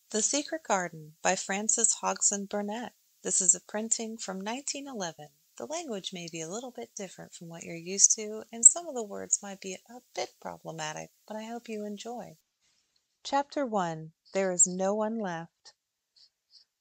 The Secret Garden by Frances Hodgson Burnett. This is a printing from 1911. The language may be a little bit different from what you're used to, and some of the words might be a bit problematic, but I hope you enjoy. Chapter 1. There is no one left.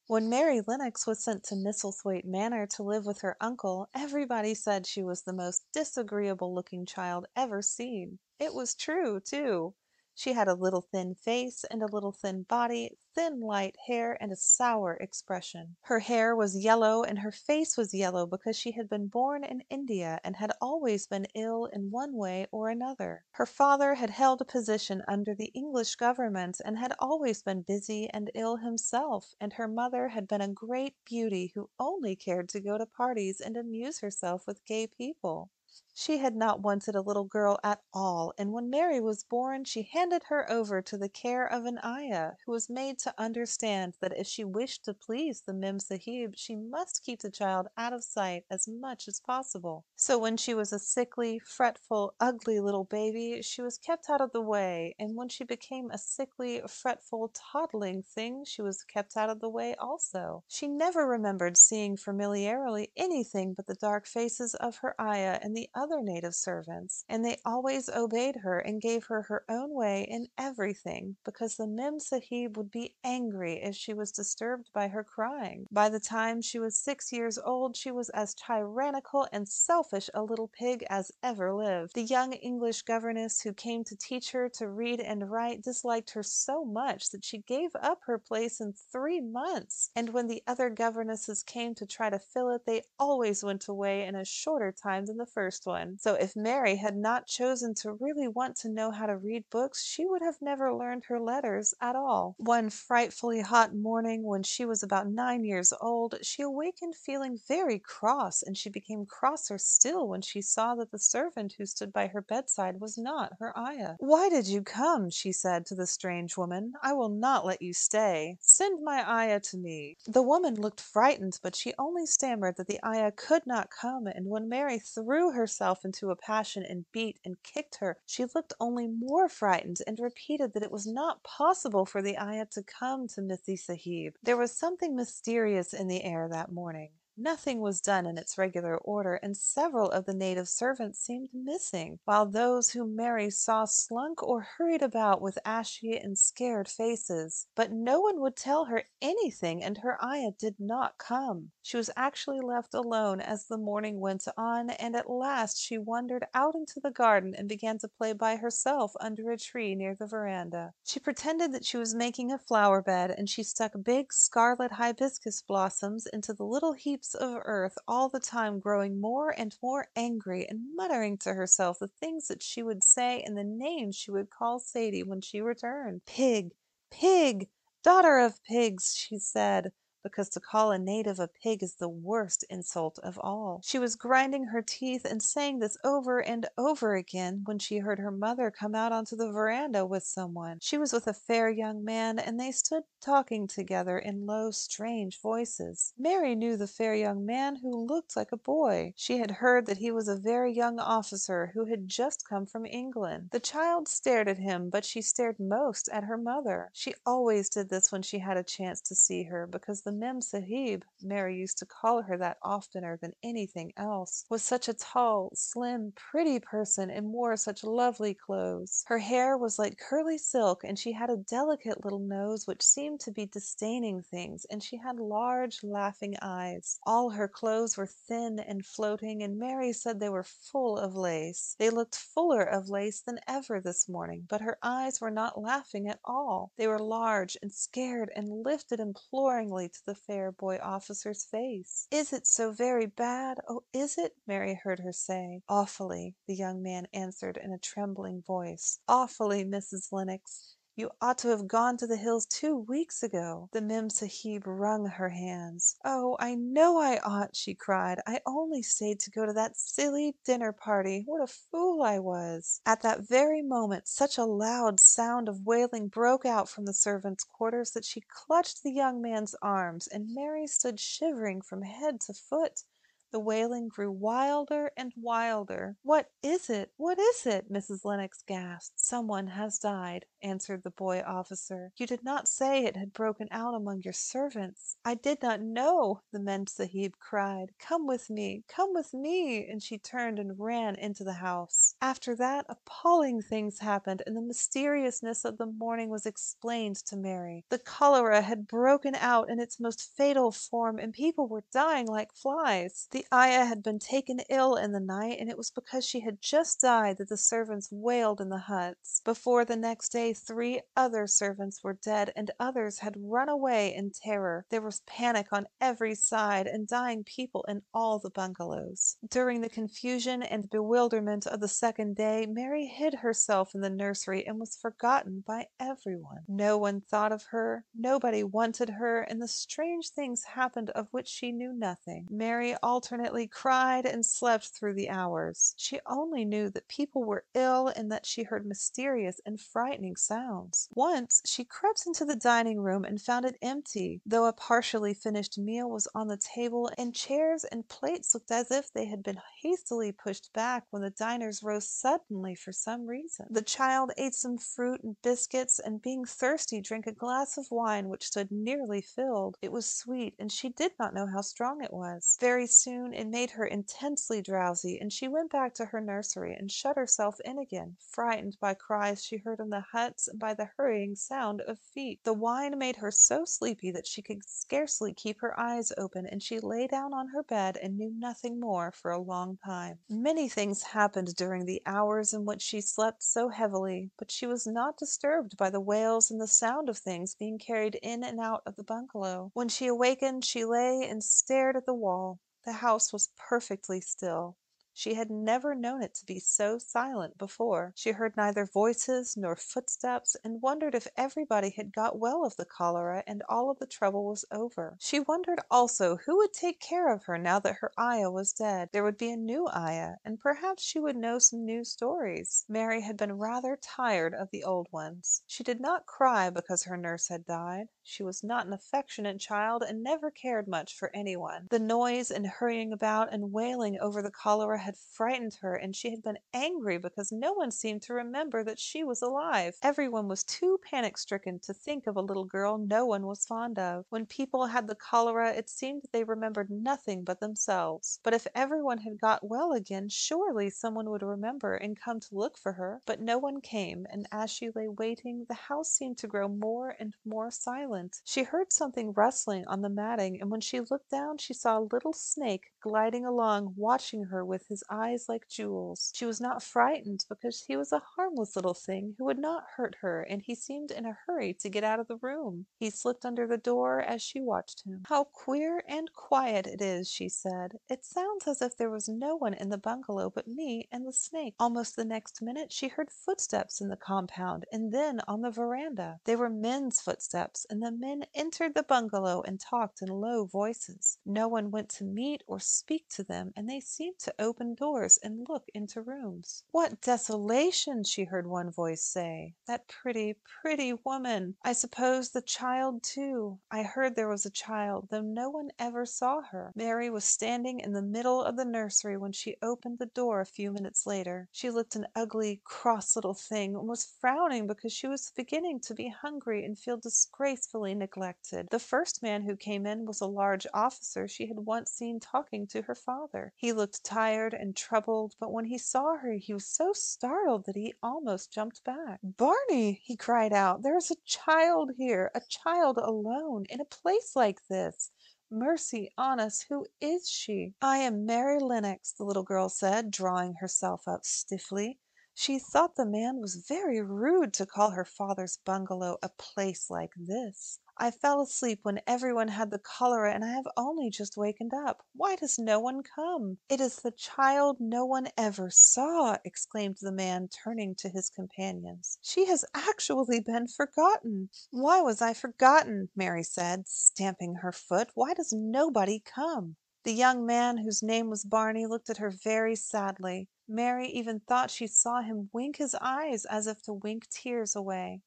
When Mary Lennox was sent to Misselthwaite Manor to live with her uncle, everybody said she was the most disagreeable-looking child ever seen. It was true, too. She had a little thin face and a little thin body, thin light hair, and a sour expression. Her hair was yellow and her face was yellow because she had been born in India and had always been ill in one way or another. Her father had held a position under the English government and had always been busy and ill himself, and her mother had been a great beauty who only cared to go to parties and amuse herself with gay people. She had not wanted a little girl at all, and when Mary was born she handed her over to the care of an ayah, who was made to understand that if she wished to please the Mem Sahib she must keep the child out of sight as much as possible. So when she was a sickly, fretful, ugly little baby, she was kept out of the way, and when she became a sickly, fretful, toddling thing, she was kept out of the way also. She never remembered seeing familiarly anything but the dark faces of her ayah and the other native servants, and they always obeyed her and gave her her own way in everything, because the Mem Sahib would be angry if she was disturbed by her crying. By the time she was 6 years old, she was as tyrannical and selfish a little pig as ever lived. The young English governess who came to teach her to read and write disliked her so much that she gave up her place in 3 months, and when the other governesses came to try to fill it, they always went away in a shorter time than the first one. So if Mary had not chosen to really want to know how to read books, she would have never learned her letters at all. One frightfully hot morning, when she was about 9 years old, she awakened feeling very cross, and she became crosser still when she saw that the servant who stood by her bedside was not her ayah. "Why did you come?" she said to the strange woman. "I will not let you stay. Send my ayah to me." The woman looked frightened, but she only stammered that the ayah could not come, and when Mary threw herself into a passion and beat and kicked her, she looked only more frightened and repeated that it was not possible for the ayah to come to Missy Sahib. There was something mysterious in the air that morning. Nothing was done in its regular order, and several of the native servants seemed missing, while those whom Mary saw slunk or hurried about with ashy and scared faces. But no one would tell her anything, and her ayah did not come. She was actually left alone as the morning went on, and at last she wandered out into the garden and began to play by herself under a tree near the veranda. She pretended that she was making a flower bed, and she stuck big scarlet hibiscus blossoms into the little heaps of earth, all the time growing more and more angry and muttering to herself the things that she would say and the names she would call Sadie when she returned. "Pig, pig, daughter of pigs," she said, because to call a native a pig is the worst insult of all. She was grinding her teeth and saying this over and over again when she heard her mother come out onto the veranda with someone. She was with a fair young man, and they stood talking together in low, strange voices. Mary knew the fair young man who looked like a boy. She had heard that he was a very young officer who had just come from England. The child stared at him, but she stared most at her mother. She always did this when she had a chance to see her, because the Mem Sahib, Mary used to call her that oftener than anything else, was such a tall, slim, pretty person and wore such lovely clothes. Her hair was like curly silk, and she had a delicate little nose which seemed to be disdaining things, and she had large, laughing eyes. All her clothes were thin and floating, and Mary said they were full of lace. They looked fuller of lace than ever this morning, but her eyes were not laughing at all. They were large and scared and lifted imploringly to the fair boy officer's face. "Is it so very bad? Oh, is it?" Mary heard her say. "Awfully," the young man answered in a trembling voice. "Awfully, Mrs. Lennox. You ought to have gone to the hills 2 weeks ago." The Mem Sahib wrung her hands. "Oh, I know I ought," she cried. "I only stayed to go to that silly dinner party. What a fool I was!" At that very moment such a loud sound of wailing broke out from the servants' quarters that she clutched the young man's arms, and Mary stood shivering from head to foot. The wailing grew wilder and wilder. "What is it? What is it?" Mrs. Lennox gasped. "Someone has died," answered the boy officer. "You did not say it had broken out among your servants." "I did not know," the Memsahib cried. "Come with me, come with me," and she turned and ran into the house. After that, appalling things happened, and the mysteriousness of the morning was explained to Mary. The cholera had broken out in its most fatal form, and people were dying like flies. The ayah had been taken ill in the night, and it was because she had just died that the servants wailed in the huts. Before the next day 3 other servants were dead, and others had run away in terror. There was panic on every side, and dying people in all the bungalows. During the confusion and bewilderment of the second day, Mary hid herself in the nursery and was forgotten by everyone. No one thought of her, nobody wanted her, and the strange things happened of which she knew nothing. Mary alternately cried and slept through the hours. She only knew that people were ill and that she heard mysterious and frightening sounds. Once she crept into the dining room and found it empty, though a partially finished meal was on the table, and chairs and plates looked as if they had been hastily pushed back when the diners rose suddenly for some reason. The child ate some fruit and biscuits, and being thirsty drank a glass of wine which stood nearly filled. It was sweet, and she did not know how strong it was. Very soon it made her intensely drowsy, and she went back to her nursery and shut herself in again, frightened by cries she heard in the huts and by the hurrying sound of feet. The wine made her so sleepy that she could scarcely keep her eyes open, and she lay down on her bed and knew nothing more for a long time. Many things happened during the hours in which she slept so heavily, but she was not disturbed by the wails and the sound of things being carried in and out of the bungalow. When she awakened, she lay and stared at the wall. The house was perfectly still. She had never known it to be so silent before. She heard neither voices nor footsteps, and wondered if everybody had got well of the cholera and all of the trouble was over. She wondered also who would take care of her now that her ayah was dead. There would be a new ayah, and perhaps she would know some new stories. Mary had been rather tired of the old ones. She did not cry because her nurse had died. She was not an affectionate child and never cared much for anyone. The noise and hurrying about and wailing over the cholera had frightened her, and she had been angry because no one seemed to remember that she was alive. Everyone was too panic-stricken to think of a little girl no one was fond of. When people had the cholera, it seemed that they remembered nothing but themselves. But if everyone had got well again, surely someone would remember and come to look for her. But no one came, and as she lay waiting, the house seemed to grow more and more silent. She heard something rustling on the matting, and when she looked down, she saw a little snake gliding along, watching her with his eyes like jewels. She was not frightened because he was a harmless little thing who would not hurt her, and he seemed in a hurry to get out of the room. He slipped under the door as she watched him. "How queer and quiet it is," she said. "It sounds as if there was no one in the bungalow but me and the snake." Almost the next minute she heard footsteps in the compound, and then on the veranda. They were men's footsteps, and the men entered the bungalow and talked in low voices. No one went to meet or speak to them, and they seemed to open doors and look into rooms. "What desolation!" she heard one voice say. "That pretty, pretty woman! I suppose the child too. I heard there was a child, though no one ever saw her." Mary was standing in the middle of the nursery when she opened the door a few minutes later. She looked an ugly, cross little thing, and was frowning because she was beginning to be hungry and feel disgracefully neglected. The first man who came in was a large officer she had once seen talking to her father. He looked tired and troubled, but when he saw her he was so startled that he almost jumped back. "Barney!" he cried out. "There is a child here, a child alone, in a place like this. Mercy on us, who is she?" "I am Mary Lennox," the little girl said, drawing herself up stiffly. She thought the man was very rude to call her father's bungalow a place like this. "I fell asleep when everyone had the cholera, and I have only just wakened up. Why does no one come?" "It is the child no one ever saw!" exclaimed the man, turning to his companions. "She has actually been forgotten." "Why was I forgotten?" Mary said, stamping her foot. "Why does nobody come?" The young man, whose name was Barney, looked at her very sadly. Mary even thought she saw him wink his eyes as if to wink tears away.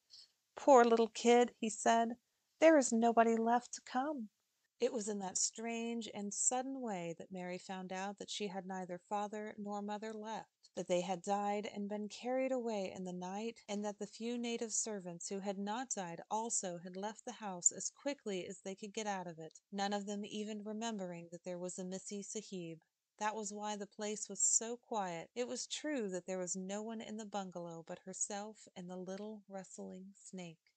"Poor little kid," he said. "There is nobody left to come." It was in that strange and sudden way that Mary found out that she had neither father nor mother left, that they had died and been carried away in the night, and that the few native servants who had not died also had left the house as quickly as they could get out of it, none of them even remembering that there was a Missy Sahib. That was why the place was so quiet. It was true that there was no one in the bungalow but herself and the little rustling snake.